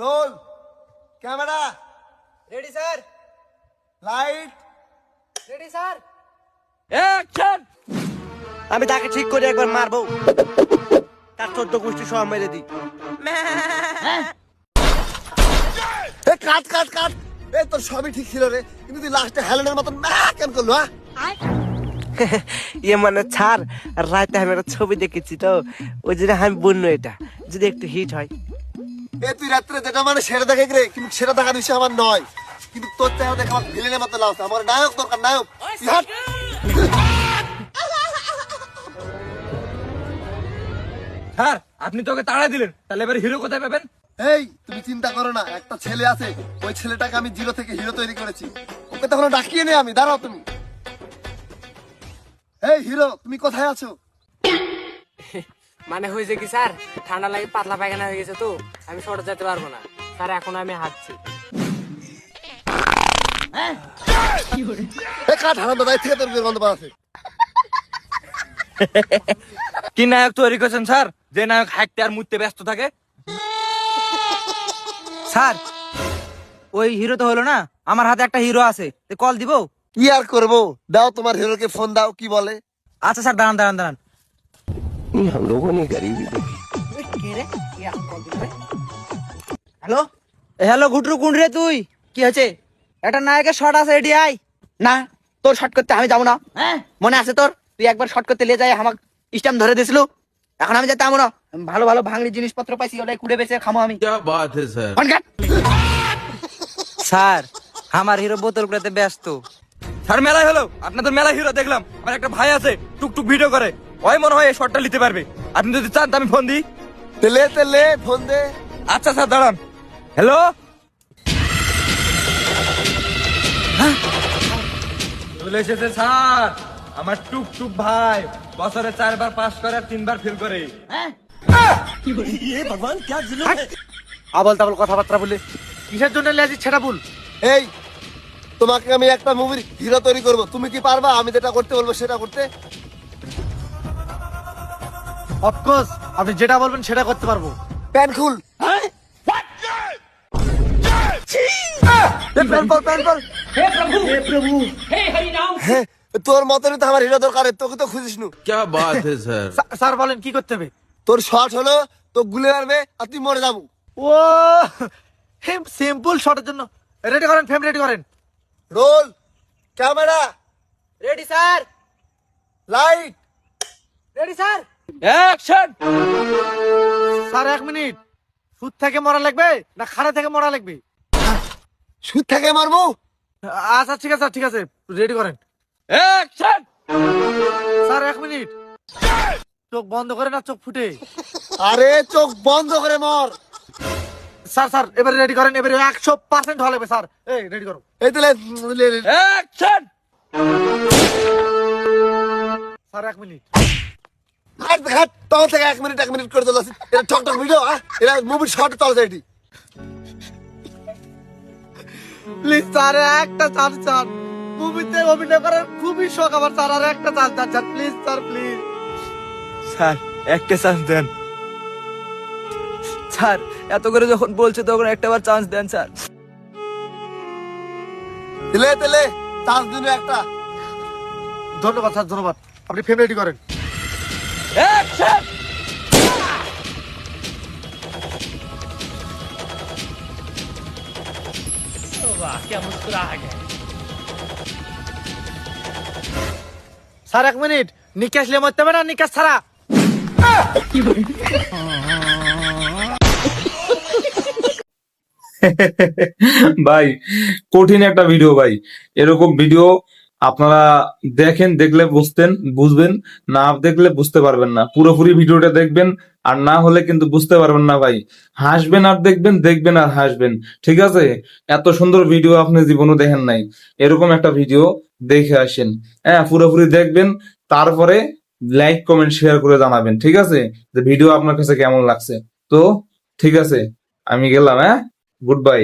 Role, camera, ready sir. Light, ready sir. Action! আমি তাকে ঠিক করে একবার মারবো, তার 14 গোষ্ঠী সব মেরে দিই। কাট কাট কাট। এই তোর সবই ঠিক ছিল রে, কিন্তু তুই লাস্টে হেলেনের মতন কেন করলো? ইয়ে মানে ছাড়, রাতে আমি একটা ছবি দেখেছি তো, ওই জন্য আমি বললো এটা যদি একটু হিট হয়। তুই রাত্রে যেটা মানে সেটা দেখে রে, কিন্তু সেটা দেখার বিষয় আমার নয়। কিন্তু তোর চেহারা দেখে আমার ভিলেনের মতো লাগছে। আমার নায়ক দরকার, নায়ক। তুই হাট। স্যার, আপনি তোকে তাড়াই দিলেন, তাহলে এবার হিরো কোথায় পাবেন? এই তুমি চিন্তা করো না, একটা ছেলে আছে, ওই ছেলেটাকে আমি জিরো থেকে হিরো তৈরি করেছি। ওকে তখন ডাকিয়ে নে আমি। দাঁড়াও তুমি। এই হিরো, তুমি কোথায় আছো? মানে হয়েছে কি স্যার, ঠান্ডা লাগে পাতলা পায়খানা হয়ে গেছে তো আমি শর্টে যেতে পারবো না স্যার, এখন আমি হাঁটছি। কাঠ হারান দাদা, থেকে তোর গন্ধ পাচ্ছে। কি নায়ক তৈরি করেছেন স্যার, যে নায়ক হাঁটতে আর মুততে ব্যস্ত থাকে? স্যার, ওই হিরো তো হলো না, আমার হাতে একটা হিরো আছে, কল দিব? কি আর করবো, দাও তোমার হিরোকে ফোন দাও, কি বলে। আচ্ছা স্যার, দাঁড়ান দাঁড়ান দাঁড়ান। হ্যালো হ্যালো, ঘুটরু কোন রে তুই? কি হয়েছে? একটা নায়কের শট আছে, এডি আই। না, তোর শট করতে আমি যাবো না। হ্যাঁ, মনে আছে তোর? তুই একবার শট করতে নিয়ে যাই আমাকে স্ট্যাম্প ধরে দিছিল। এখন আমি যেতে না। ভালো ভালো ভাঙড়ি জিনিসপত্র পাইছি, ওটাই কুড়ে বেঁচে খামো আমি। স্যার, আমার হিরো বোতল গুলোতে ব্যস্ত। স্যার, মেলায় হলো, আপনাদের মেলা হিরো দেখলাম। আমার একটা ভাই আছে, টুকটুক ভিডিও করে, ওই মনে হয় এই শটটা নিতে পারবে। আপনি যদি চান তো আমি ফোন দিই। তেলে তেলে ফোন দে। আচ্ছা স্যার, দাঁড়ান। হ্যালো, চলে এসেছে স্যার আমার টুকটুক ভাই। বছরে 4 বার পাস করে আর 3 বার ফেল করে। আবল তাবল কথাবার্তা বলে কিসের জন্য লেজি ছেড়া বল। এই তোমাকে আমি একটা মুভির হিরো তৈরি করব, তুমি কি পারবা আমি যেটা করতে বলবো সেটা করতে? অফকোর্স, আপনি যেটা বলবেন সেটা করতে পারবো। প্যান খুল। প্যান পর, প্যান পর। হ্যাঁ, তোর মতনই তো আমার হিরো দরকার, তোকে তো খুঁজিস নু। क्या बात है सर। স্যার বলেন কি করতে হবে? তোর শট হলো তো গুলে মারবে আর তুই মরে যাবো। ও সিম্পল শটের জন্য রেডি করেন, ফ্রেম রেডি করেন। Roll, camera, ready sir. Light. Ready sir. Action! Sir 1 minute, সুদ থেকে মরা লাগবে না খাড়া থেকে মরা লাগবে? সুদ থেকে মারবো। আচ্ছা ঠিক আছে, ঠিক আছে, রেডি করেন। অ্যাকশন! স্যার 1 মিনিট, চোখ বন্ধ করে না চোখ ফুটে? আরে চোখ বন্ধ করে মর। স্যার স্যার এবারে রেডি করেন, এবারে 100% হয়ে যাবে স্যার। এই রেডি করো। এই তেলে অ্যাকশন! Sir 1 minute. হাট হাট, তখন থেকে 1 মিনিট 1 মিনিট করে চলেছে। এটা ঠকঠক ভিডিও, এটা মুভির শর্ট চলছে এটি। প্লিজ স্যার, একটা চান্স চান। মুভিতে অভিনয় করার খুবই শখ আমার স্যার, আর একটা চান্স চান sir, please sir, please. Sir, একটা চান্স দেন স্যার, এত করে যখন বলছে তখন একটাবার চান্স দেন স্যার। তেলে তেলে চান্স দিন একটা। ধন্যবাদ স্যার, ধন্যবাদ। আপনি ফ্রেম রেডি করেন। অ্যাকশন! স্যার 1 মিনিট, নিকাশ লিয়ে মরতে হবে না, নিকাশ ছাড়া। ভাই, কঠিন একটা ভিডিও ভাই। এরকম ভিডিও আপনারা দেখেন, দেখলে বুঝবেন, না দেখলে বুঝতে পারবেন না। পুরোপুরি ভিডিওটা দেখবেন, আর না হলে কিন্তু বুঝতে পারবেন না ভাই। হাসবেন আর দেখবেন, দেখবেন আর হাসবেন, ঠিক আছে? এত সুন্দর ভিডিও আপনি জীবনে দেখেন নাই। এরকম একটা ভিডিও দেখে আসেন। হ্যাঁ, পুরোপুরি দেখবেন, তারপরে লাইক কমেন্ট শেয়ার করে জানাবেন, ঠিক আছে? যে ভিডিও আপনার কাছে কেমন লাগছে। তো ঠিক আছে, আমি গেলাম। হ্যাঁ, গুড বাই।